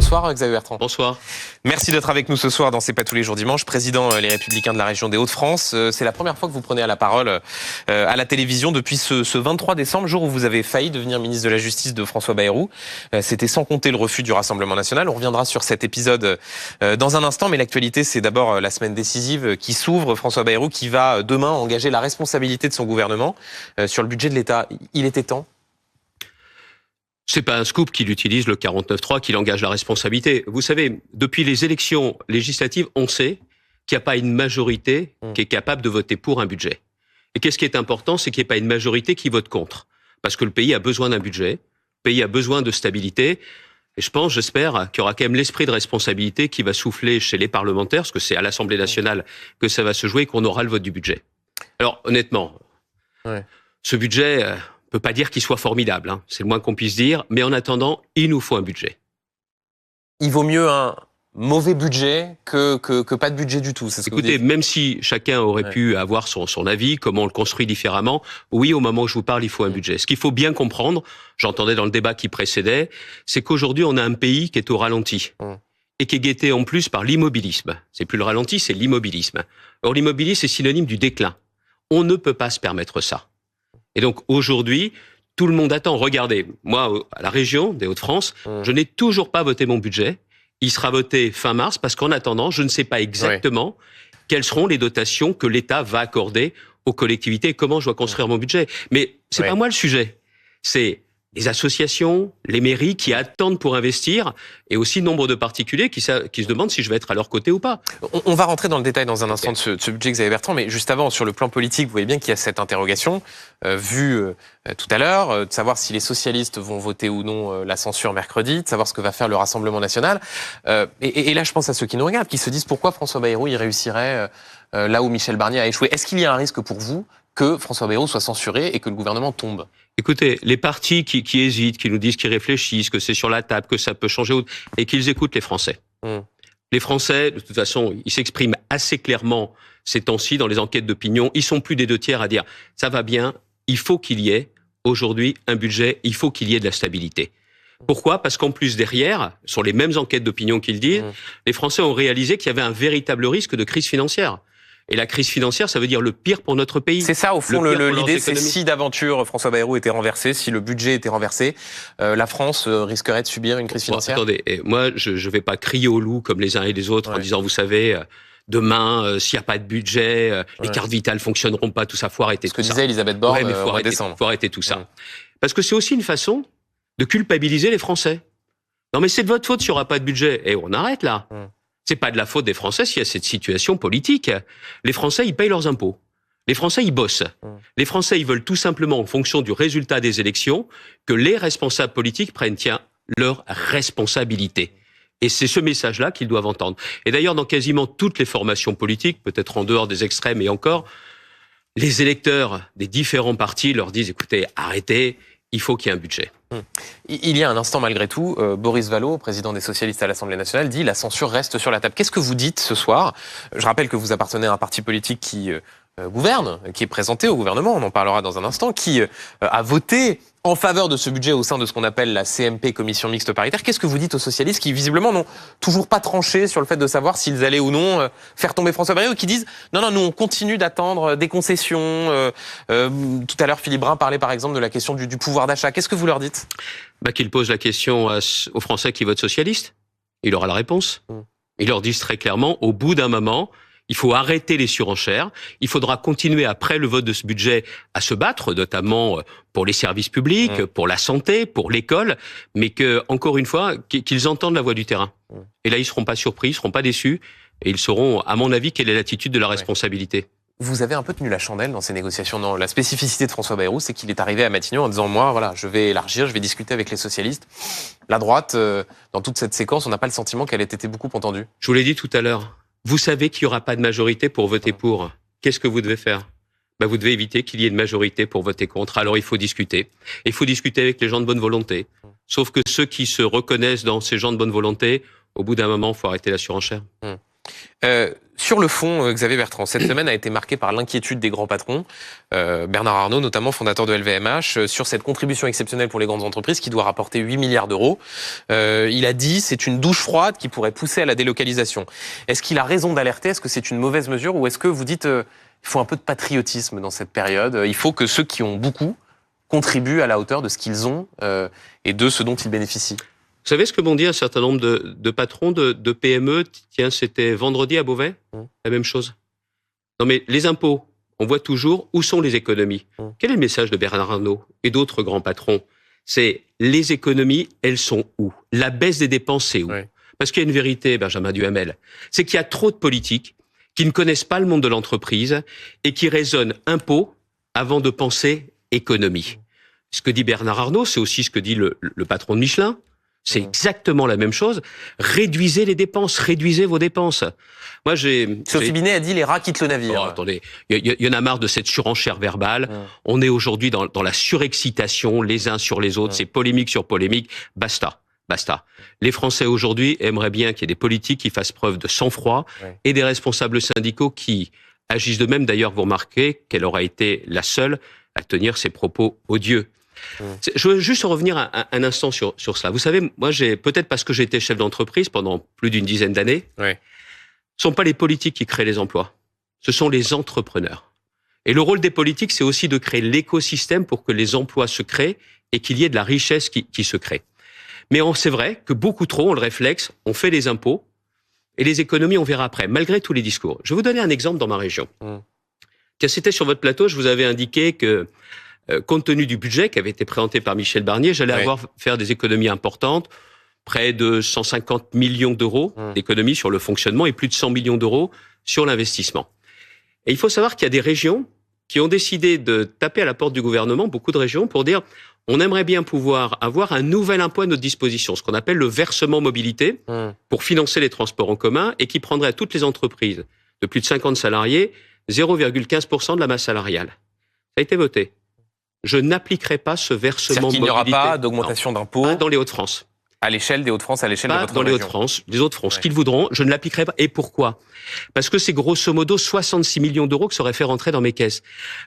Bonsoir Xavier Bertrand. Bonsoir. Merci d'être avec nous ce soir dans C'est pas tous les jours dimanche. Président Les Républicains de la région des Hauts-de-France. C'est la première fois que vous prenez la parole à la télévision depuis ce 23 décembre, jour où vous avez failli devenir ministre de la Justice de François Bayrou. C'était sans compter le refus du Rassemblement national. On reviendra sur cet épisode dans un instant, mais l'actualité, c'est d'abord la semaine décisive qui s'ouvre. François Bayrou qui va demain engager la responsabilité de son gouvernement sur le budget de l'État. Il était temps. C'est pas un scoop qu'il utilise le 49.3, qu'il engage la responsabilité. Vous savez, depuis les élections législatives, on sait qu'il n'y a pas une majorité qui est capable de voter pour un budget. Et qu'est-ce qui est important, c'est qu'il n'y ait pas une majorité qui vote contre. Parce que le pays a besoin d'un budget, le pays a besoin de stabilité. Et j'espère qu'il y aura quand même l'esprit de responsabilité qui va souffler chez les parlementaires, parce que c'est à l'Assemblée nationale que ça va se jouer et qu'on aura le vote du budget. Alors, honnêtement, ce budget... On ne peut pas dire qu'il soit formidable, hein. C'est le moins qu'on puisse dire, mais en attendant, il nous faut un budget. Il vaut mieux un mauvais budget que pas de budget du tout, c'est ce que vous dites. Écoutez, même si chacun aurait pu avoir son avis, comment on le construit différemment, oui, au moment où je vous parle, il faut un budget. Ce qu'il faut bien comprendre, j'entendais dans le débat qui précédait, c'est qu'aujourd'hui, on a un pays qui est au ralenti. Et qui est guetté en plus par l'immobilisme. C'est plus le ralenti, c'est l'immobilisme. Or, l'immobilisme est synonyme du déclin. On ne peut pas se permettre ça. Et donc, aujourd'hui, tout le monde attend. Regardez, moi, à la région des Hauts-de-France, je n'ai toujours pas voté mon budget. Il sera voté fin mars parce qu'en attendant, je ne sais pas exactement quelles seront les dotations que l'État va accorder aux collectivités et comment je dois construire mon budget. Mais c'est pas moi le sujet. C'est les associations, les mairies qui attendent pour investir et aussi nombre de particuliers qui se demandent si je vais être à leur côté ou pas. On va rentrer dans le détail dans un instant de ce budget Xavier Bertrand, mais juste avant, sur le plan politique, vous voyez bien qu'il y a cette interrogation vue tout à l'heure, de savoir si les socialistes vont voter ou non la censure mercredi, de savoir ce que va faire le Rassemblement national. Et là, je pense à ceux qui nous regardent, qui se disent pourquoi François Bayrou il réussirait là où Michel Barnier a échoué. Est-ce qu'il y a un risque pour vous que François Bayrou soit censuré et que le gouvernement tombe? Écoutez, les partis qui hésitent, qui nous disent qu'ils réfléchissent, que c'est sur la table, que ça peut changer, et qu'ils écoutent les Français. Les Français, de toute façon, ils s'expriment assez clairement ces temps-ci dans les enquêtes d'opinion. Ils sont plus des 2/3 à dire « ça va bien, il faut qu'il y ait aujourd'hui un budget, il faut qu'il y ait de la stabilité ». Pourquoi ? Parce qu'en plus derrière, sur les mêmes enquêtes d'opinion qu'ils disent, les Français ont réalisé qu'il y avait un véritable risque de crise financière. Et la crise financière, ça veut dire le pire pour notre pays. C'est ça, au fond, l'idée, c'est si d'aventure François Bayrou était renversé, si le budget était renversé, la France risquerait de subir une crise financière. Attendez, moi, je vais pas crier au loup comme les uns et les autres en disant, vous savez, demain, s'il n'y a pas de budget, les cartes vitales fonctionneront pas, tout ça, faut arrêter tout ça. Ce que disait Elisabeth Borne faut arrêter tout ça. Parce que c'est aussi une façon de culpabiliser les Français. Non mais c'est de votre faute s'il n'y aura pas de budget. Et on arrête là. C'est pas de la faute des Français s'il y a cette situation politique. Les Français, ils payent leurs impôts. Les Français, ils bossent. Les Français, ils veulent tout simplement, en fonction du résultat des élections, que les responsables politiques prennent, leur responsabilité. Et c'est ce message-là qu'ils doivent entendre. Et d'ailleurs, dans quasiment toutes les formations politiques, peut-être en dehors des extrêmes et encore, les électeurs des différents partis leur disent, écoutez, arrêtez, il faut qu'il y ait un budget. Il y a un instant malgré tout, Boris Vallaud, président des socialistes à l'Assemblée nationale, dit la censure reste sur la table. Qu'est-ce que vous dites ce soir? Je rappelle que vous appartenez à un parti politique qui gouverne, qui est présenté au gouvernement, on en parlera dans un instant, qui a voté en faveur de ce budget au sein de ce qu'on appelle la CMP, Commission Mixte Paritaire. Qu'est-ce que vous dites aux socialistes qui visiblement n'ont toujours pas tranché sur le fait de savoir s'ils allaient ou non faire tomber François Bayrou, qui disent non, nous on continue d'attendre des concessions. Tout à l'heure, Philippe Brun parlait par exemple de la question du pouvoir d'achat. Qu'est-ce que vous leur dites? Qu'ils posent la question aux Français qui votent socialiste. Il aura la réponse. Ils leur disent très clairement, au bout d'un moment, il faut arrêter les surenchères. Il faudra continuer, après le vote de ce budget, à se battre, notamment pour les services publics, pour la santé, pour l'école, mais que, encore une fois, qu'ils entendent la voix du terrain. Et là, ils seront pas surpris, ils seront pas déçus, et ils sauront, à mon avis, quelle est l'attitude de la responsabilité. Vous avez un peu tenu la chandelle dans ces négociations. Non, la spécificité de François Bayrou, c'est qu'il est arrivé à Matignon en disant, moi, voilà, je vais élargir, je vais discuter avec les socialistes. La droite, dans toute cette séquence, on n'a pas le sentiment qu'elle ait été beaucoup entendue. Je vous l'ai dit tout à l'heure. Vous savez qu'il n'y aura pas de majorité pour voter pour. Qu'est-ce que vous devez faire? Vous devez éviter qu'il y ait une majorité pour voter contre. Alors il faut discuter. Il faut discuter avec les gens de bonne volonté. Sauf que ceux qui se reconnaissent dans ces gens de bonne volonté, au bout d'un moment, il faut arrêter la surenchère. Sur le fond, Xavier Bertrand, cette semaine a été marquée par l'inquiétude des grands patrons. Bernard Arnault, notamment fondateur de LVMH, sur cette contribution exceptionnelle pour les grandes entreprises qui doit rapporter 8 milliards d'euros. Il a dit c'est une douche froide qui pourrait pousser à la délocalisation. Est-ce qu'il a raison d'alerter? Est-ce que c'est une mauvaise mesure? Ou est-ce que vous dites il faut un peu de patriotisme dans cette période? Il faut que ceux qui ont beaucoup contribuent à la hauteur de ce qu'ils ont et de ce dont ils bénéficient. Vous savez ce que m'ont dit un certain nombre de patrons de PME? Tiens, c'était vendredi à Beauvais, la même chose. Non mais les impôts, on voit toujours où sont les économies. Quel est le message de Bernard Arnault et d'autres grands patrons? C'est les économies, elles sont où? La baisse des dépenses, c'est où? Parce qu'il y a une vérité, Benjamin Duhamel, c'est qu'il y a trop de politiques qui ne connaissent pas le monde de l'entreprise et qui raisonnent impôts avant de penser économie. Ce que dit Bernard Arnault, c'est aussi ce que dit le patron de Michelin. C'est exactement la même chose. Réduisez les dépenses, réduisez vos dépenses. Moi, Sophie Binet a dit les rats quittent le navire. Oh, attendez, il y en a marre de cette surenchère verbale. On est aujourd'hui dans la surexcitation, les uns sur les autres. C'est polémique sur polémique. Basta. Les Français aujourd'hui aimeraient bien qu'il y ait des politiques qui fassent preuve de sang-froid et des responsables syndicaux qui agissent de même. D'ailleurs, vous remarquez qu'elle aura été la seule à tenir ces propos odieux. Je veux juste revenir un instant sur cela. Vous savez, moi, peut-être parce que j'ai été chef d'entreprise pendant plus d'une dizaine d'années, ce sont pas les politiques qui créent les emplois, ce sont les entrepreneurs. Et le rôle des politiques, c'est aussi de créer l'écosystème pour que les emplois se créent et qu'il y ait de la richesse qui se crée. Mais c'est vrai que beaucoup trop ont le réflexe, on fait les impôts et les économies, on verra après, malgré tous les discours. Je vais vous donner un exemple dans ma région. Tiens, c'était sur votre plateau, je vous avais indiqué que compte tenu du budget qui avait été présenté par Michel Barnier, j'allais faire des économies importantes, près de 150 millions d'euros d'économies sur le fonctionnement et plus de 100 millions d'euros sur l'investissement. Et il faut savoir qu'il y a des régions qui ont décidé de taper à la porte du gouvernement, beaucoup de régions, pour dire on aimerait bien pouvoir avoir un nouvel impôt à notre disposition, ce qu'on appelle le versement mobilité, pour financer les transports en commun et qui prendrait à toutes les entreprises de plus de 50 salariés 0,15% de la masse salariale. Ça a été voté. Je n'appliquerai pas ce versement mobilité. C'est-à-dire qu'il n'y aura pas d'augmentation d'impôts. Pas dans les Hauts-de-France. À l'échelle des Hauts-de-France, à l'échelle de votre région. Pas dans les Hauts-de-France. Les Hauts-de-France, qu'ils voudront, je ne l'appliquerai pas. Et pourquoi? Parce que c'est grosso modo 66 millions d'euros que ça aurait fait rentrer dans mes caisses.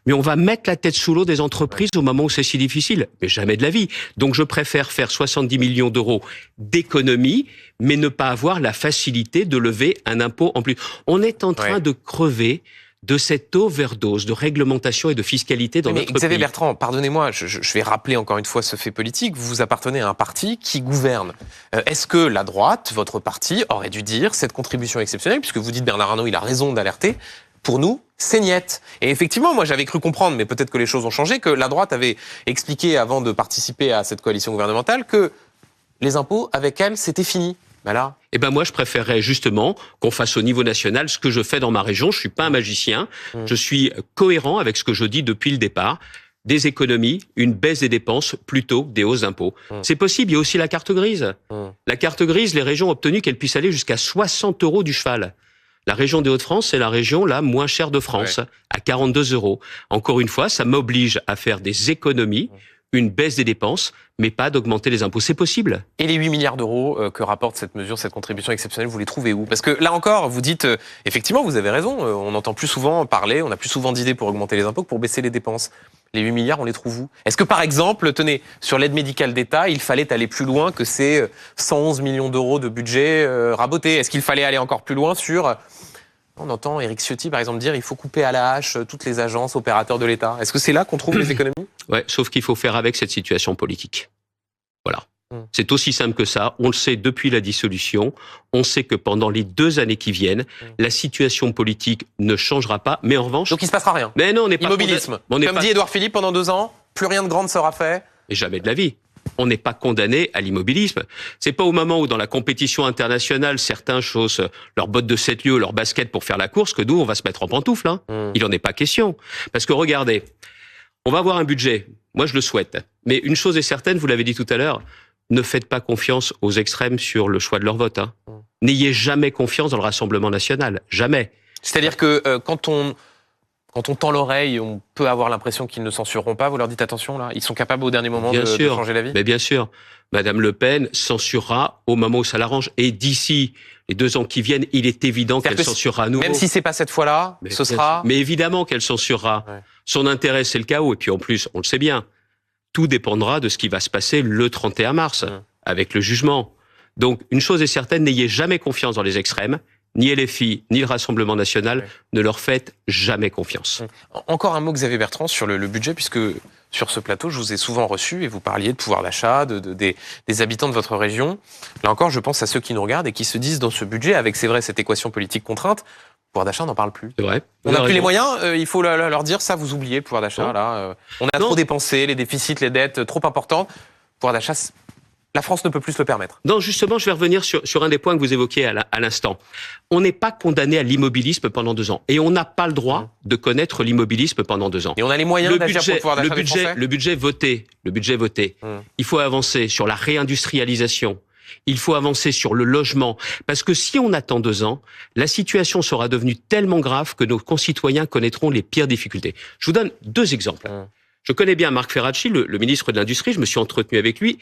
Mais on va mettre la tête sous l'eau des entreprises au moment où c'est si difficile. Mais jamais de la vie. Donc je préfère faire 70 millions d'euros d'économie, mais ne pas avoir la facilité de lever un impôt en plus. On est en train de crever de cette overdose de réglementation et de fiscalité dans notre pays. Xavier Bertrand, pardonnez-moi, je vais rappeler encore une fois ce fait politique. Vous appartenez à un parti qui gouverne. Est-ce que la droite, votre parti, aurait dû dire cette contribution exceptionnelle, puisque vous dites Bernard Arnault, il a raison d'alerter, pour nous, c'est niette. Et effectivement, moi j'avais cru comprendre, mais peut-être que les choses ont changé, que la droite avait expliqué avant de participer à cette coalition gouvernementale que les impôts, avec elle, c'était fini. Là. Eh ben moi, je préférerais justement qu'on fasse au niveau national ce que je fais dans ma région. Je suis pas un magicien. Je suis cohérent avec ce que je dis depuis le départ. Des économies, une baisse des dépenses plutôt que des hausses d'impôts. C'est possible. Il y a aussi la carte grise. La carte grise, les régions ont obtenu qu'elle puisse aller jusqu'à 60 euros du cheval. La région des Hauts-de-France, c'est la région la moins chère de France, à 42 euros. Encore une fois, ça m'oblige à faire des économies, une baisse des dépenses, mais pas d'augmenter les impôts. C'est possible. Et les 8 milliards d'euros que rapporte cette mesure, cette contribution exceptionnelle, vous les trouvez où? Parce que là encore, vous dites, effectivement, vous avez raison, on entend plus souvent parler, on a plus souvent d'idées pour augmenter les impôts que pour baisser les dépenses. Les 8 milliards, on les trouve où? Est-ce que par exemple, tenez, sur l'aide médicale d'État, il fallait aller plus loin que ces 111 millions d'euros de budget rabotés? Est-ce qu'il fallait aller encore plus loin sur... On entend Éric Ciotti, par exemple, dire qu'il faut couper à la hache toutes les agences, opérateurs de l'État. Est-ce que c'est là qu'on trouve les économies? Ouais, sauf qu'il faut faire avec cette situation politique. Voilà. C'est aussi simple que ça. On le sait depuis la dissolution. On sait que pendant les 2 années qui viennent, la situation politique ne changera pas. Mais en revanche... Donc il ne se passera rien. Mais non, on n'est pas... Immobilisme. Comme dit Édouard Philippe, pendant 2 ans, plus rien de grand ne sera fait. Et jamais de la vie. On n'est pas condamné à l'immobilisme. C'est pas au moment où dans la compétition internationale, certains chaussent leurs bottes de 7 lieues, leurs baskets pour faire la course, que nous, on va se mettre en pantoufles. Il en est pas question. Parce que regardez, on va avoir un budget. Moi, je le souhaite. Mais une chose est certaine, vous l'avez dit tout à l'heure, ne faites pas confiance aux extrêmes sur le choix de leur vote. N'ayez jamais confiance dans le Rassemblement national. Jamais. C'est-à-dire que quand on Quand on tend l'oreille, on peut avoir l'impression qu'ils ne censureront pas. Vous leur dites attention, là, ils sont capables au dernier moment de changer la vie. Mais bien sûr. Madame Le Pen censurera au moment où ça l'arrange. Et d'ici les 2 ans qui viennent, il est évident qu'elle censurera à nouveau. Même si c'est pas cette fois-là, ce sera... Mais évidemment qu'elle censurera. Ouais. Son intérêt, c'est le chaos. Et puis en plus, on le sait bien, tout dépendra de ce qui va se passer le 31 mars, avec le jugement. Donc, une chose est certaine, n'ayez jamais confiance dans les extrêmes. Ni LFI, ni le Rassemblement national, ne leur faites jamais confiance. Encore un mot, Xavier Bertrand, sur le budget, puisque sur ce plateau, je vous ai souvent reçu et vous parliez de pouvoir d'achat, des habitants de votre région. Là encore, je pense à ceux qui nous regardent et qui se disent dans ce budget, avec, c'est vrai, cette équation politique contrainte, pouvoir d'achat, on n'en parle plus. C'est vrai. On n'a plus les moyens, il faut leur dire ça, vous oubliez le pouvoir d'achat. Là, on a trop dépensé, les déficits, les dettes trop importants. Pouvoir d'achat, la France ne peut plus se le permettre. Non, justement, je vais revenir sur un des points que vous évoquiez à l'instant. On n'est pas condamné à l'immobilisme pendant 2 ans. Et on n'a pas le droit de connaître l'immobilisme pendant 2 ans. Et on a les moyens d'agir pour le pouvoir d'achat des Français ? Le budget voté. Il faut avancer sur la réindustrialisation. Il faut avancer sur le logement. Parce que si on attend 2 ans, la situation sera devenue tellement grave que nos concitoyens connaîtront les pires difficultés. Je vous donne 2 exemples. Je connais bien Marc Ferracci, le ministre de l'Industrie. Je me suis entretenu avec lui.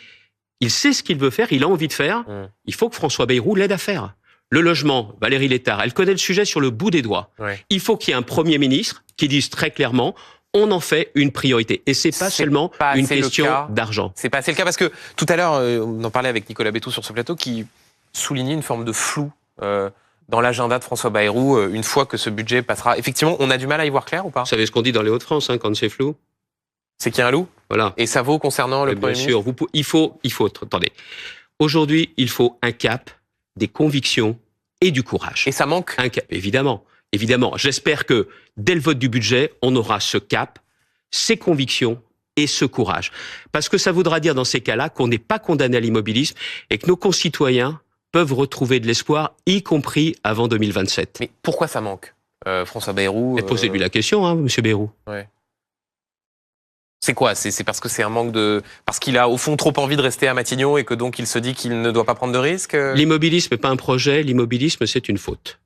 Il sait ce qu'il veut faire, il a envie de faire. Il faut que François Bayrou l'aide à faire. Le logement, Valérie Létard, elle connaît le sujet sur le bout des doigts. Il faut qu'il y ait un Premier ministre qui dise très clairement, on en fait une priorité. Et c'est pas seulement une question d'argent. C'est pas assez le cas, parce que tout à l'heure, on en parlait avec Nicolas Bétou sur ce plateau, qui soulignait une forme de flou dans l'agenda de François Bayrou, une fois que ce budget passera. Effectivement, on a du mal à y voir clair ou pas ? Vous savez ce qu'on dit dans les Hauts-de-France quand c'est flou ? C'est qu'il y a un loup. Voilà. Et ça vaut concernant le Premier ministre ? Bien sûr, il faut, attendez. Aujourd'hui, il faut un cap, des convictions et du courage. Et ça manque ? Un cap, évidemment. J'espère que dès le vote du budget, on aura ce cap, ces convictions et ce courage. Parce que ça voudra dire dans ces cas-là qu'on n'est pas condamné à l'immobilisme et que nos concitoyens peuvent retrouver de l'espoir, y compris avant 2027. Mais pourquoi ça manque, François Bayrou Posez-lui la question, monsieur Bayrou. Ouais. C'est quoi ? C'est parce que c'est un manque de... Parce qu'il a au fond trop envie de rester à Matignon et que donc il se dit qu'il ne doit pas prendre de risques ? L'immobilisme n'est pas un projet, l'immobilisme c'est une faute.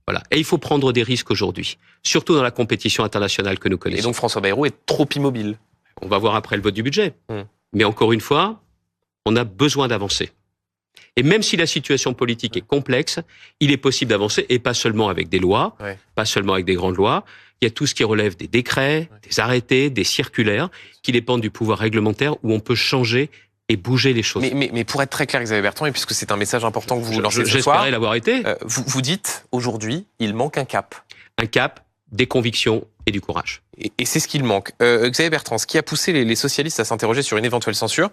Voilà. Et il faut prendre des risques aujourd'hui, surtout dans la compétition internationale que nous connaissons. Et donc François Bayrou est trop immobile ? On va voir après le vote du budget. Mais encore une fois, on a besoin d'avancer. Et même si la situation politique est complexe, il est possible d'avancer, et pas seulement avec des lois, pas seulement avec des grandes lois. Il y a tout ce qui relève des décrets, des arrêtés, des circulaires, qui dépendent du pouvoir réglementaire, où on peut changer et bouger les choses. Mais pour être très clair, Xavier Bertrand, et puisque c'est un message important que vous lancez ce soir... J'espérais l'avoir été. Vous dites, aujourd'hui, il manque un cap. Un cap, des convictions et du courage. Et c'est ce qu'il manque. Xavier Bertrand, ce qui a poussé les socialistes à s'interroger sur une éventuelle censure,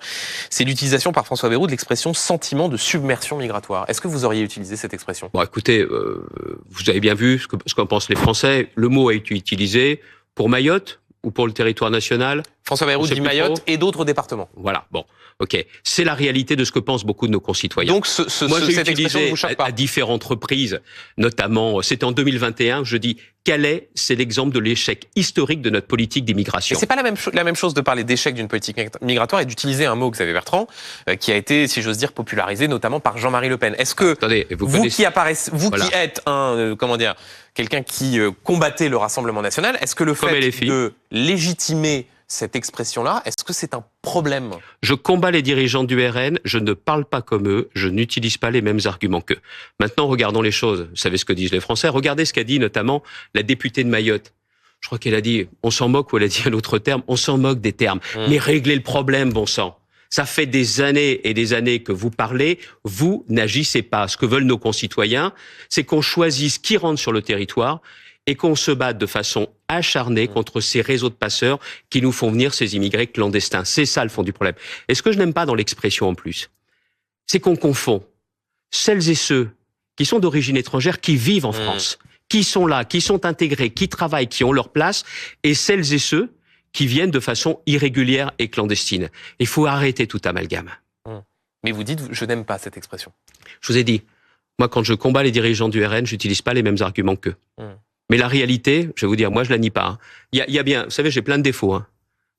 c'est l'utilisation par François Bayrou de l'expression « sentiment de submersion migratoire ». Est-ce que vous auriez utilisé cette expression ? Bon, écoutez, vous avez bien vu ce qu'en pensent les Français. Le mot a été utilisé pour Mayotte ou pour le territoire national. François Bayrou dit Mayotte et d'autres départements. Voilà, bon, ok. C'est la réalité de ce que pensent beaucoup de nos concitoyens. Donc moi, j'ai cette utilisé ne vous choque pas. à différentes reprises, notamment, c'était en 2021, je dis, Calais, c'est l'exemple de l'échec historique de notre politique d'immigration. Mais c'est pas la même chose de parler d'échec d'une politique migratoire et d'utiliser un mot, Xavier Bertrand, qui a été, si j'ose dire, popularisé notamment par Jean-Marie Le Pen. Est-ce que attendez, qui êtes quelqu'un qui combattait le Rassemblement national, est-ce que le fait de légitimer cette expression-là, est-ce que c'est un problème ? Je combats les dirigeants du RN, je ne parle pas comme eux, je n'utilise pas les mêmes arguments qu'eux. Maintenant, regardons les choses. Vous savez ce que disent les Français. Regardez ce qu'a dit notamment la députée de Mayotte. Je crois qu'elle a dit, on s'en moque, ou elle a dit un autre terme, on s'en moque des termes. Mais réglez le problème, bon sang. Ça fait des années et des années que vous parlez, vous n'agissez pas. Ce que veulent nos concitoyens, c'est qu'on choisisse qui rentre sur le territoire et qu'on se batte de façon acharnée contre ces réseaux de passeurs qui nous font venir ces immigrés clandestins. C'est ça le fond du problème. Et ce que je n'aime pas dans l'expression en plus, c'est qu'on confond celles et ceux qui sont d'origine étrangère, qui vivent en France, qui sont là, qui sont intégrés, qui travaillent, qui ont leur place, et celles et ceux qui viennent de façon irrégulière et clandestine. Il faut arrêter tout amalgame. Mais vous dites, je n'aime pas cette expression. Je vous ai dit, moi quand je combats les dirigeants du RN, j'utilise pas les mêmes arguments qu'eux. Mais la réalité, je vais vous dire, moi je la nie pas. Il y a bien, vous savez, j'ai plein de défauts,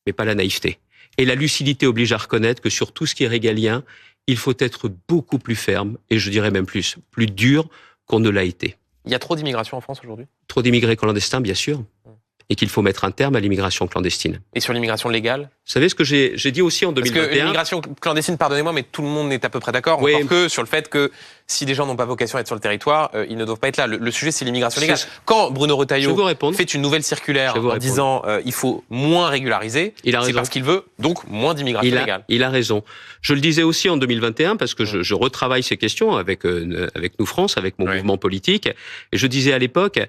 mais pas la naïveté. Et la lucidité oblige à reconnaître que sur tout ce qui est régalien, il faut être beaucoup plus ferme, et je dirais même plus dur qu'on ne l'a été. Il y a trop d'immigration en France aujourd'hui ? Trop d'immigrés clandestins, bien sûr. et qu'il faut mettre un terme à l'immigration clandestine. Et sur l'immigration légale ? Vous savez ce que j'ai dit aussi en 2021 ? Parce que l'immigration clandestine, pardonnez-moi, mais tout le monde est à peu près d'accord. Oui. Encore que sur le fait que si des gens n'ont pas vocation à être sur le territoire, ils ne doivent pas être là. Le sujet, c'est l'immigration légale. Quand Bruno Retailleau fait une nouvelle circulaire en disant il faut moins régulariser, c'est parce qu'il veut donc moins d'immigration légale. Il a raison. Je le disais aussi en 2021 parce que je retravaille ces questions avec Nous France, avec mon mouvement politique. Et je disais à l'époque,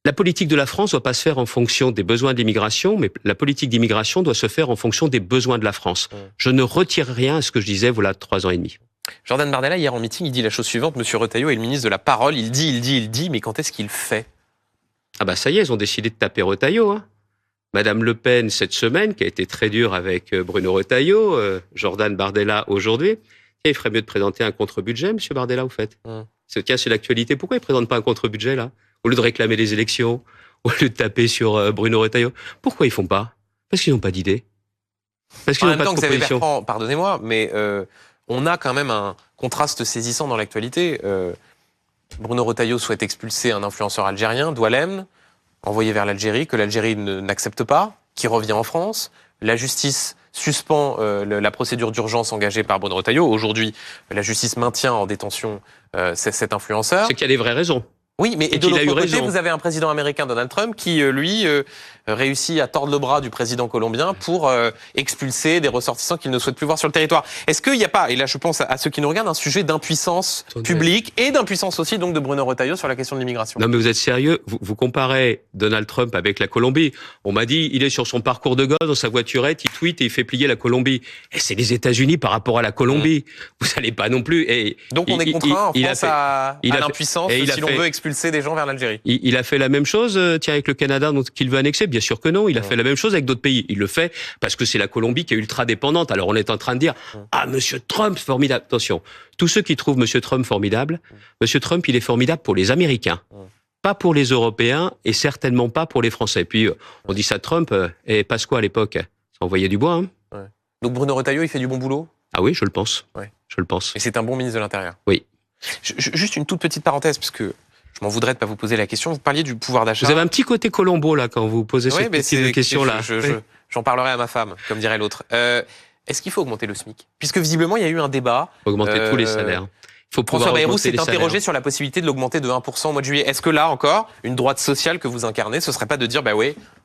la politique de la France ne doit pas se faire en fonction des besoins de l'immigration, mais la politique d'immigration doit se faire en fonction des besoins de la France. Je ne retire rien à ce que je disais voilà 3 ans et demi. Jordan Bardella, hier en meeting, il dit la chose suivante, Monsieur Retailleau est le ministre de la parole, il dit, mais quand est-ce qu'il fait ? Ah bah ça y est, ils ont décidé de taper Retailleau. Hein. Madame Le Pen, cette semaine, qui a été très dure avec Bruno Retailleau, Jordan Bardella aujourd'hui, il ferait mieux de présenter un contre-budget, Monsieur Bardella, au fait. Tiens, c'est l'actualité. Pourquoi il ne présente pas un contre-budget, là ? Au lieu de réclamer les élections, au lieu de taper sur Bruno Retailleau. Pourquoi ils font pas ? Parce qu'ils n'ont pas d'idée. Parce qu'ils n'ont pas de proposition. Bertrand, pardonnez-moi, mais on a quand même un contraste saisissant dans l'actualité. Bruno Retailleau souhaite expulser un influenceur algérien, Doualem, envoyé vers l'Algérie, que l'Algérie n'accepte pas, qui revient en France. La justice suspend la procédure d'urgence engagée par Bruno Retailleau. Aujourd'hui, la justice maintient en détention cet influenceur. C'est qu'il y a des vraies raisons. Oui, mais de l'autre côté, vous avez un président américain, Donald Trump, qui, lui, réussit à tordre le bras du président colombien pour expulser des ressortissants qu'il ne souhaite plus voir sur le territoire. Est-ce qu'il n'y a pas, et là je pense à ceux qui nous regardent, un sujet d'impuissance publique et d'impuissance aussi donc de Bruno Retailleau sur la question de l'immigration ? Non mais vous êtes sérieux ? Vous comparez Donald Trump avec la Colombie. On m'a dit, il est sur son parcours de golf, dans sa voiturette, il tweet et il fait plier la Colombie. Et c'est les États-Unis par rapport à la Colombie. Vous n'allez pas non plus... Et donc on est contraint en France à l'impuissance si l'on veut expulser des gens vers l'Algérie. Il a fait la même chose, avec le Canada, qu'il veut annexer. Bien sûr que non. Il a fait la même chose avec d'autres pays. Il le fait parce que c'est la Colombie qui est ultra dépendante. Alors on est en train de dire Monsieur Trump formidable. Attention, tous ceux qui trouvent Monsieur Trump formidable, Monsieur Trump il est formidable pour les Américains, pas pour les Européens et certainement pas pour les Français. Puis on dit ça de Trump et Pasqua à l'époque, ça envoyait du bois. Hein. Donc Bruno Retailleau il fait du bon boulot ? Ah oui, je le pense. Je le pense. Et c'est un bon ministre de l'Intérieur ? Oui. Juste une toute petite parenthèse parce que je m'en voudrais de pas vous poser la question. Vous parliez du pouvoir d'achat. Vous avez un petit côté Colombo là quand vous posez cette petite question-là. J'en parlerai à ma femme, comme dirait l'autre. Est-ce qu'il faut augmenter le SMIC ? Puisque visiblement il y a eu un débat. Augmenter tous les salaires. François Bayrou s'est interrogé sur la possibilité de l'augmenter de 1% au mois de juillet. Est-ce que là encore, une droite sociale que vous incarnez, ce serait pas de dire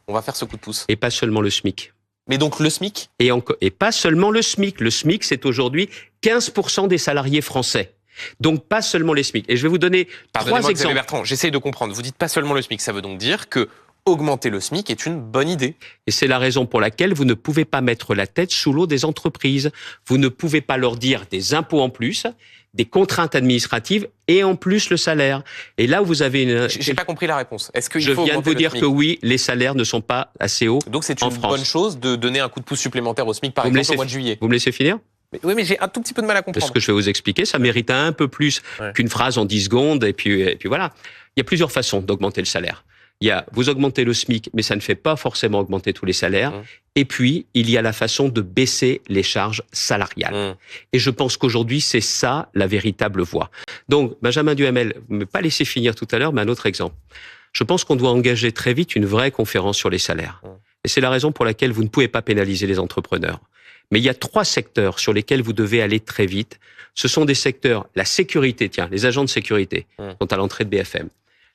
on va faire ce coup de pouce ? Et pas seulement le SMIC. Mais donc le SMIC ? Et pas seulement le SMIC. Le SMIC, c'est aujourd'hui 15% des salariés français. Donc pas seulement les SMIC. Et je vais vous donner 3 exemples. Bertrand, j'essaye de comprendre. Vous dites pas seulement le SMIC. Ça veut donc dire que augmenter le SMIC est une bonne idée. Et c'est la raison pour laquelle vous ne pouvez pas mettre la tête sous l'eau des entreprises. Vous ne pouvez pas leur dire des impôts en plus, des contraintes administratives et en plus le salaire. Et là où vous avez une... J'ai pas compris la réponse. Est-ce que je viens de vous dire que oui, les salaires ne sont pas assez hauts. Donc c'est une bonne chose de donner un coup de pouce supplémentaire au SMIC par exemple au mois de juillet. Vous me laissez finir ? Oui, mais j'ai un tout petit peu de mal à comprendre. Ce que je vais vous expliquer, ça mérite un peu plus qu'une phrase en 10 secondes. Et puis voilà. Il y a plusieurs façons d'augmenter le salaire. Vous augmentez le SMIC, mais ça ne fait pas forcément augmenter tous les salaires. Et puis, il y a la façon de baisser les charges salariales. Et je pense qu'aujourd'hui, c'est ça la véritable voie. Donc, Benjamin Duhamel, vous ne m'avez pas laissé finir tout à l'heure, mais un autre exemple. Je pense qu'on doit engager très vite une vraie conférence sur les salaires. Et c'est la raison pour laquelle vous ne pouvez pas pénaliser les entrepreneurs. Mais il y a 3 secteurs sur lesquels vous devez aller très vite. Ce sont des secteurs, la sécurité, les agents de sécurité sont à l'entrée de BFM.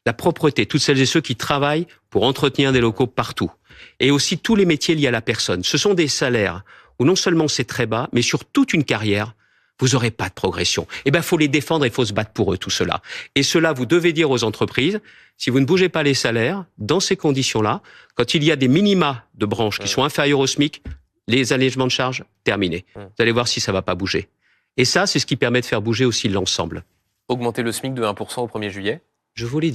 La propreté, toutes celles et ceux qui travaillent pour entretenir des locaux partout. Et aussi tous les métiers liés à la personne. Ce sont des salaires où non seulement c'est très bas, mais sur toute une carrière, vous n'aurez pas de progression. Eh ben, faut les défendre et il faut se battre pour eux, tout cela. Et cela, vous devez dire aux entreprises, si vous ne bougez pas les salaires, dans ces conditions-là, quand il y a des minima de branches qui sont inférieurs au SMIC, les allégements de charges, terminé. Vous allez voir si ça va pas bouger. Et ça, c'est ce qui permet de faire bouger aussi l'ensemble. Augmenter le SMIC de 1% au 1er juillet ? Je vous l'ai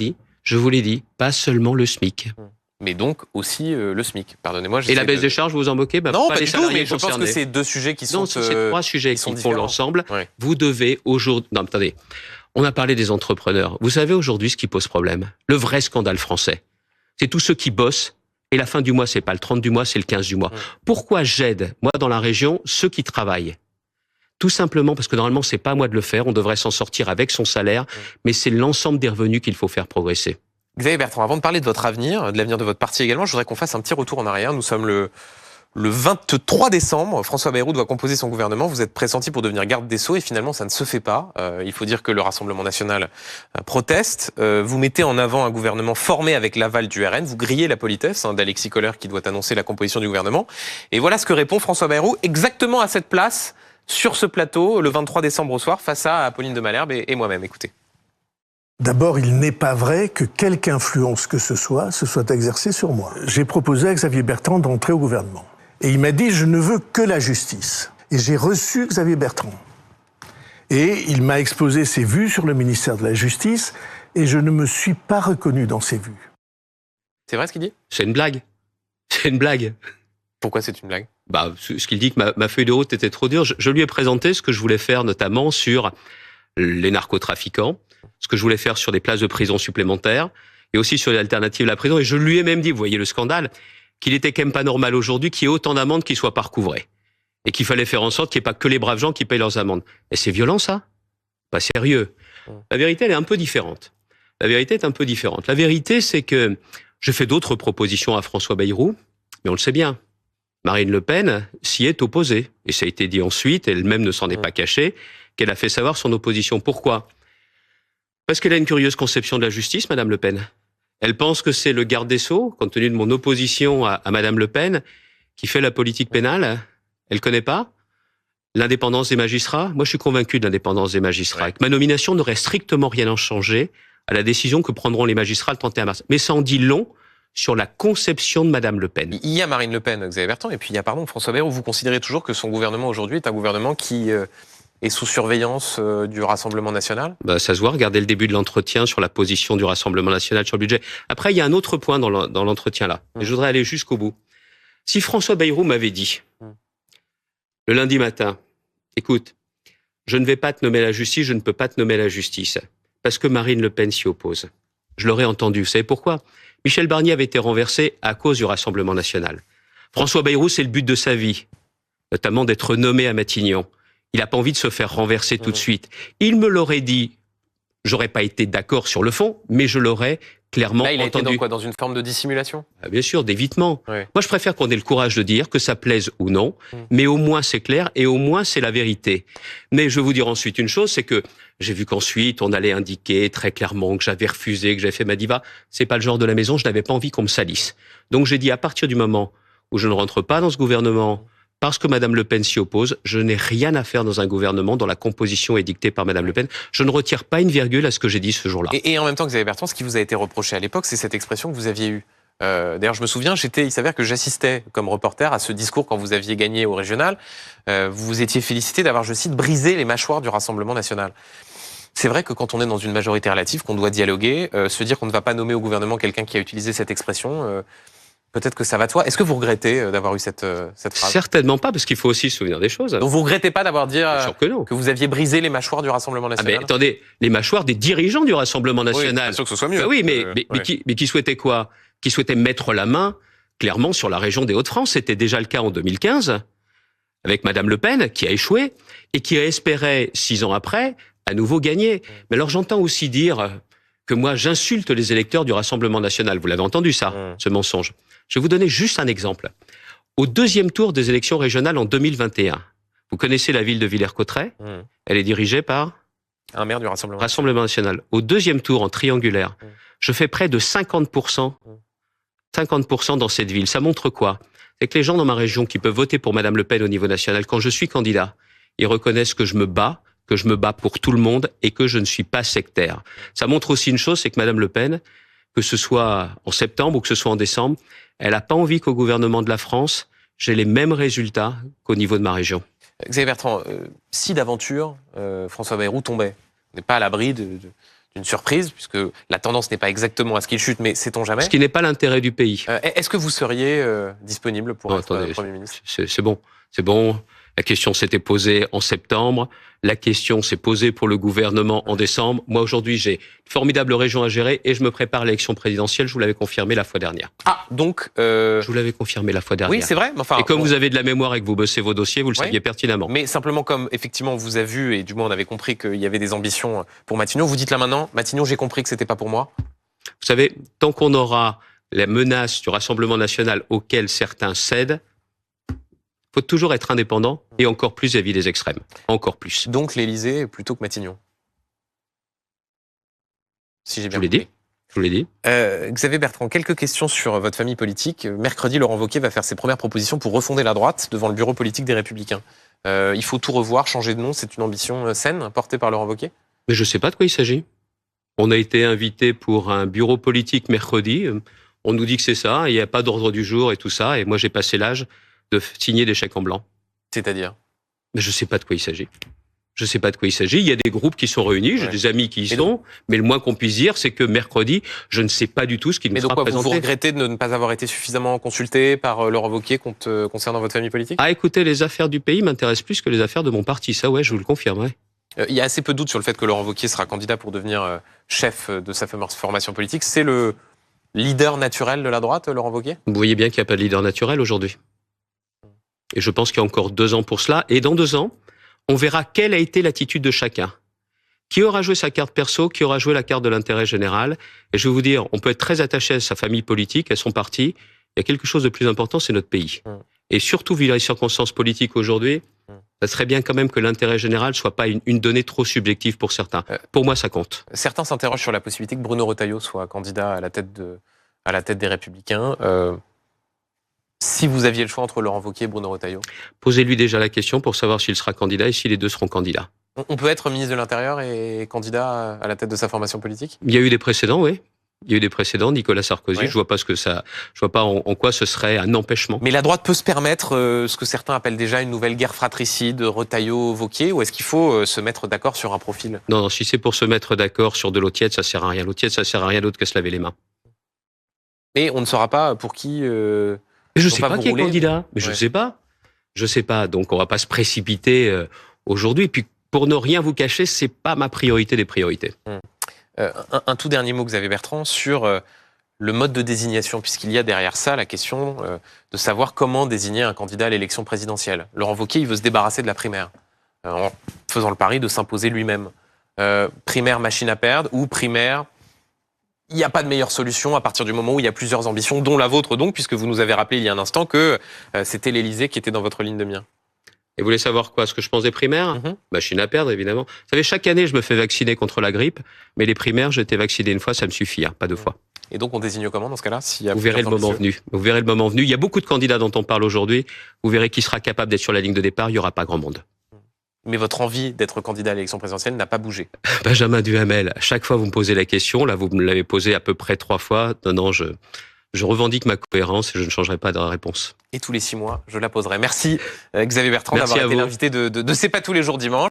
dit, pas seulement le SMIC. Mais donc aussi le SMIC, pardonnez-moi. Et la baisse des charges, vous vous en moquez ? Non, pas du tout, mais je pense que c'est 2 sujets qui sont... Non, c'est 3 sujets qui font l'ensemble. Ouais. Vous devez aujourd'hui... Non, attendez. On a parlé des entrepreneurs. Vous savez aujourd'hui ce qui pose problème ? Le vrai scandale français. C'est tous ceux qui bossent. Et la fin du mois, c'est pas le 30 du mois, c'est le 15 du mois. Pourquoi j'aide, moi, dans la région, ceux qui travaillent ? Tout simplement parce que normalement, c'est pas à moi de le faire. On devrait s'en sortir avec son salaire. Mais c'est l'ensemble des revenus qu'il faut faire progresser. Xavier Bertrand, avant de parler de votre avenir, de l'avenir de votre parti également, je voudrais qu'on fasse un petit retour en arrière. Nous sommes le 23 décembre, François Bayrou doit composer son gouvernement. Vous êtes pressenti pour devenir garde des Sceaux et finalement ça ne se fait pas. Il faut dire que le Rassemblement national proteste. Vous mettez en avant un gouvernement formé avec l'aval du RN. Vous grillez la politesse d'Alexis Kohler qui doit annoncer la composition du gouvernement. Et voilà ce que répond François Bayrou exactement à cette place, sur ce plateau, le 23 décembre au soir, face à Apolline de Malherbe et moi-même. Écoutez. D'abord, il n'est pas vrai que quelque influence que ce soit se soit exercée sur moi. J'ai proposé à Xavier Bertrand d'entrer au gouvernement. Et il m'a dit « je ne veux que la justice ». Et j'ai reçu Xavier Bertrand. Et il m'a exposé ses vues sur le ministère de la Justice, et je ne me suis pas reconnu dans ses vues. C'est vrai ce qu'il dit ? C'est une blague. C'est une blague. Pourquoi c'est une blague ? Ce qu'il dit que ma feuille de route était trop dure. Je lui ai présenté ce que je voulais faire, notamment sur les narcotrafiquants, ce que je voulais faire sur des places de prison supplémentaires, et aussi sur les alternatives à la prison. Et je lui ai même dit, vous voyez le scandale, qu'il était quand même pas normal aujourd'hui qu'il y ait autant d'amendes qui soient pas recouvrées. Et qu'il fallait faire en sorte qu'il n'y ait pas que les braves gens qui payent leurs amendes. Et c'est violent, ça ? Pas sérieux. La vérité, elle est un peu différente. La vérité est un peu différente. La vérité, c'est que j'ai fait d'autres propositions à François Bayrou, mais on le sait bien. Marine Le Pen s'y est opposée. Et ça a été dit ensuite, elle-même ne s'en est pas cachée, qu'elle a fait savoir son opposition. Pourquoi ? Parce qu'elle a une curieuse conception de la justice, Madame Le Pen. Elle pense que c'est le garde des Sceaux, compte tenu de mon opposition à Madame Le Pen, qui fait la politique pénale. Elle connaît pas l'indépendance des magistrats. Moi, je suis convaincu de l'indépendance des magistrats. Ouais. Que ma nomination n'aurait strictement rien à changer à la décision que prendront les magistrats le 31 mars. Mais ça en dit long sur la conception de Madame Le Pen. Il y a Marine Le Pen, Xavier Bertrand, et puis il y a, François Bayrou. Vous considérez toujours que son gouvernement aujourd'hui est un gouvernement qui est sous surveillance du Rassemblement national ? Ça se voit, regardez le début de l'entretien sur la position du Rassemblement national sur le budget. Après, il y a un autre point dans l'entretien là. Et je voudrais aller jusqu'au bout. Si François Bayrou m'avait dit, le lundi matin, écoute, je ne vais pas te nommer la justice, je ne peux pas te nommer la justice, parce que Marine Le Pen s'y oppose. Je l'aurais entendu. Vous savez pourquoi ? Michel Barnier avait été renversé à cause du Rassemblement national. François Bayrou, c'est le but de sa vie, notamment d'être nommé à Matignon. Il n'a pas envie de se faire renverser tout de suite. Il me l'aurait dit, j'aurais pas été d'accord sur le fond, mais je l'aurais clairement entendu. Là, il a été dans quoi ? Dans une forme de dissimulation ? Bien sûr, d'évitement. Oui. Moi, je préfère qu'on ait le courage de dire que ça plaise ou non, mais au moins c'est clair et au moins c'est la vérité. Mais je vais vous dire ensuite une chose, c'est que j'ai vu qu'ensuite on allait indiquer très clairement que j'avais refusé, que j'avais fait ma diva. C'est pas le genre de la maison, je n'avais pas envie qu'on me salisse. Donc j'ai dit à partir du moment où je ne rentre pas dans ce gouvernement, parce que Madame Le Pen s'y oppose, je n'ai rien à faire dans un gouvernement dont la composition est dictée par Madame Le Pen. Je ne retire pas une virgule à ce que j'ai dit ce jour-là. Et en même temps, Xavier Bertrand, ce qui vous a été reproché à l'époque, c'est cette expression que vous aviez eue. D'ailleurs, je me souviens, il s'avère que j'assistais comme reporter à ce discours quand vous aviez gagné au régional. Vous vous étiez félicité d'avoir, je cite, brisé les mâchoires du Rassemblement national. C'est vrai que quand on est dans une majorité relative, qu'on doit dialoguer, se dire qu'on ne va pas nommer au gouvernement quelqu'un qui a utilisé cette expression... Peut-être que ça va de soi. Est-ce que vous regrettez d'avoir eu cette phrase ? Certainement pas, parce qu'il faut aussi se souvenir des choses. Donc vous regrettez pas d'avoir dit que vous aviez brisé les mâchoires du Rassemblement national ? Mais attendez, les mâchoires des dirigeants du Rassemblement national. Oui, bien sûr que ce soit mieux. Oui, mais qui souhaitaient quoi ? Qui souhaitaient mettre la main, clairement, sur la région des Hauts-de-France. C'était déjà le cas en 2015, avec Madame Le Pen, qui a échoué, et qui espérait, 6 ans après, à nouveau gagner. Mais alors j'entends aussi dire que moi, j'insulte les électeurs du Rassemblement national. Vous l'avez entendu, ça, ce mensonge. Je vais vous donner juste un exemple. Au 2e tour des élections régionales en 2021, vous connaissez la ville de Villers-Cotterêts ? Elle est dirigée par un maire du Rassemblement national. Au 2e tour, en triangulaire, je fais près de 50% dans cette ville. Ça montre quoi ? C'est que les gens dans ma région qui peuvent voter pour Madame Le Pen au niveau national, quand je suis candidat, ils reconnaissent que je me bats pour tout le monde et que je ne suis pas sectaire. Ça montre aussi une chose, c'est que Madame Le Pen, que ce soit en septembre ou que ce soit en décembre, elle n'a pas envie qu'au gouvernement de la France, j'ai les mêmes résultats qu'au niveau de ma région. Xavier Bertrand, si d'aventure François Bayrou tombait, on n'est pas à l'abri d'une surprise, puisque la tendance n'est pas exactement à ce qu'il chute, mais sait-on jamais ? Ce qui n'est pas l'intérêt du pays. Est-ce que vous seriez disponible pour être Premier ministre ? C'est bon. La question s'était posée en septembre. La question s'est posée pour le gouvernement en décembre. Moi, aujourd'hui, j'ai une formidable région à gérer et je me prépare à l'élection présidentielle. Je vous l'avais confirmé la fois dernière. Ah, donc... Je vous l'avais confirmé la fois dernière. Oui, c'est vrai. Et comme vous avez de la mémoire et que vous bossez vos dossiers, vous le saviez pertinemment. Mais simplement, comme effectivement on vous a vu, et du moins on avait compris qu'il y avait des ambitions pour Matignon, vous dites là maintenant, Matignon, j'ai compris que c'était pas pour moi ? Vous savez, tant qu'on aura la menace du Rassemblement national auquel certains cèdent, il faut toujours être indépendant et encore plus vis-à-vis des extrêmes. Encore plus. Donc l'Élysée plutôt que Matignon. Si j'ai bien compris. Je vous l'ai dit. Xavier Bertrand, quelques questions sur votre famille politique. Mercredi, Laurent Wauquiez va faire ses premières propositions pour refonder la droite devant le bureau politique des Républicains. Il faut tout revoir, changer de nom. C'est une ambition saine portée par Laurent Wauquiez? Mais je ne sais pas de quoi il s'agit. On a été invité pour un bureau politique mercredi. On nous dit que c'est ça, il n'y a pas d'ordre du jour et tout ça. Et moi, j'ai passé l'âge de signer des chèques en blanc. C'est-à-dire? Mais je ne sais pas de quoi il s'agit. Je ne sais pas de quoi il s'agit. Il y a des groupes qui sont réunis, j'ai des amis qui y sont, mais le moins qu'on puisse dire, c'est que mercredi, je ne sais pas du tout ce qui nous sera présenté. Vous regrettez de ne pas avoir été suffisamment consulté par Laurent Wauquiez concernant votre famille politique? Ah, écoutez, les affaires du pays m'intéressent plus que les affaires de mon parti. Ça, ouais, je vous le confirme. Ouais. Il y a assez peu de doute sur le fait que Laurent Wauquiez sera candidat pour devenir chef de sa formation politique. C'est le leader naturel de la droite, Laurent Wauquiez? Vous voyez bien qu'il n'y a pas de leader naturel aujourd'hui. Et je pense qu'il y a encore 2 ans pour cela. Et dans 2 ans, on verra quelle a été l'attitude de chacun. Qui aura joué sa carte perso, qui aura joué la carte de l'intérêt général. Et je vais vous dire, on peut être très attaché à sa famille politique, à son parti. Il y a quelque chose de plus important, c'est notre pays. Et surtout, vu les circonstances politiques aujourd'hui, ça serait bien quand même que l'intérêt général soit pas une donnée trop subjective pour certains. Pour moi, ça compte. Certains s'interrogent sur la possibilité que Bruno Retailleau soit candidat à la tête des Républicains. Si vous aviez le choix entre Laurent Wauquiez et Bruno Retailleau? Posez-lui déjà la question pour savoir s'il sera candidat et si les deux seront candidats. On peut être ministre de l'Intérieur et candidat à la tête de sa formation politique? Il y a eu des précédents, oui. Il y a eu des précédents, Nicolas Sarkozy. Oui. Je vois pas en quoi ce serait un empêchement. Mais la droite peut se permettre ce que certains appellent déjà une nouvelle guerre fratricide, Retailleau-Wauquiez, ou est-ce qu'il faut se mettre d'accord sur un profil? Non, si c'est pour se mettre d'accord sur de l'eau tiède, ça sert à rien. L'eau tiède, ça sert à rien d'autre que se laver les mains. Et on ne saura pas pour qui... Mais je sais pas qui est candidat. Mais je sais pas. Je sais pas. Donc on va pas se précipiter aujourd'hui. Et puis pour ne rien vous cacher, c'est pas ma priorité des priorités. Un tout dernier mot, Xavier Bertrand, sur le mode de désignation, puisqu'il y a derrière ça la question de savoir comment désigner un candidat à l'élection présidentielle. Laurent Wauquiez, il veut se débarrasser de la primaire, en faisant le pari de s'imposer lui-même. Primaire machine à perdre ou primaire... Il n'y a pas de meilleure solution à partir du moment où il y a plusieurs ambitions, dont la vôtre donc, puisque vous nous avez rappelé il y a un instant que c'était l'Élysée qui était dans votre ligne de mire. Et vous voulez savoir quoi? Ce que je pense des primaires? Machine à perdre, évidemment. Vous savez, chaque année, je me fais vacciner contre la grippe, mais les primaires, j'ai été vacciné 1 fois, ça me suffit, pas 2 fois. Et donc, on désigne comment dans ce cas-là? Vous verrez le moment venu. Vous verrez le moment venu. Il y a beaucoup de candidats dont on parle aujourd'hui. Vous verrez qui sera capable d'être sur la ligne de départ. Il n'y aura pas grand monde. Mais votre envie d'être candidat à l'élection présidentielle n'a pas bougé. Benjamin Duhamel, à chaque fois vous me posez la question, là vous me l'avez posée à peu près 3 fois. Non, je revendique ma cohérence et je ne changerai pas de réponse. Et tous les 6 mois, je la poserai. Merci Xavier Bertrand d'avoir été l'invité de C'est pas tous les jours dimanche.